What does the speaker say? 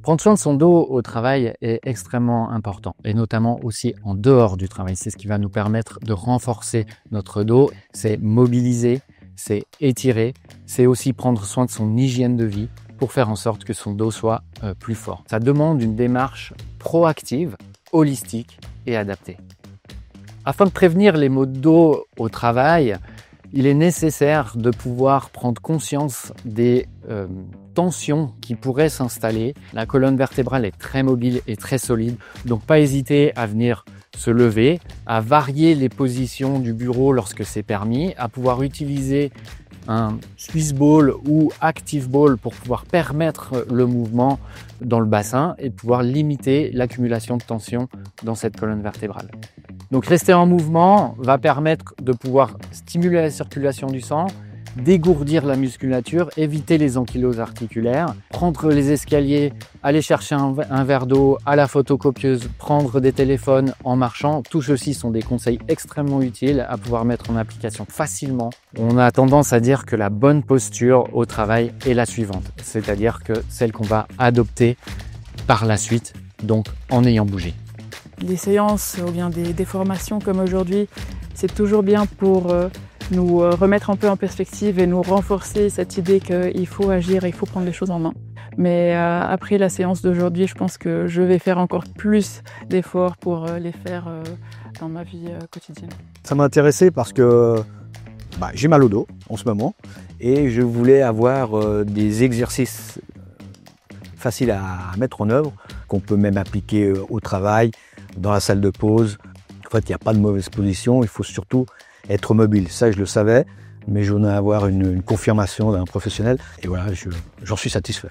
Prendre soin de son dos au travail est extrêmement important et notamment aussi en dehors du travail. C'est ce qui va nous permettre de renforcer notre dos. C'est mobiliser, c'est étirer, c'est aussi prendre soin de son hygiène de vie pour faire en sorte que son dos soit plus fort. Ça demande une démarche proactive, holistique et adaptée. Afin de prévenir les maux de dos au travail, il est nécessaire de pouvoir prendre conscience des tensions qui pourraient s'installer. La colonne vertébrale est très mobile et très solide, donc pas hésiter à venir se lever, à varier les positions du bureau lorsque c'est permis, à pouvoir utiliser un Swiss ball ou active ball pour pouvoir permettre le mouvement dans le bassin et pouvoir limiter l'accumulation de tension dans cette colonne vertébrale. Donc rester en mouvement va permettre de pouvoir stimuler la circulation du sang, dégourdir la musculature, éviter les ankyloses articulaires, prendre les escaliers, aller chercher un verre d'eau à la photocopieuse, prendre des téléphones en marchant. Tout ceci sont des conseils extrêmement utiles à pouvoir mettre en application facilement. On a tendance à dire que la bonne posture au travail est la suivante, c'est-à-dire que celle qu'on va adopter par la suite, donc en ayant bougé. Des séances ou bien des formations comme aujourd'hui, c'est toujours bien pour nous remettre un peu en perspective et nous renforcer cette idée qu'il faut agir et il faut prendre les choses en main. Mais après la séance d'aujourd'hui, je pense que je vais faire encore plus d'efforts pour les faire dans ma vie quotidienne. Ça m'a intéressé parce que j'ai mal au dos en ce moment et je voulais avoir des exercices faciles à mettre en œuvre, qu'on peut même appliquer au travail, dans la salle de pause. En fait, il n'y a pas de mauvaise position, il faut surtout être mobile. Ça, je le savais, mais je venais avoir une confirmation d'un professionnel et voilà, j'en suis satisfait.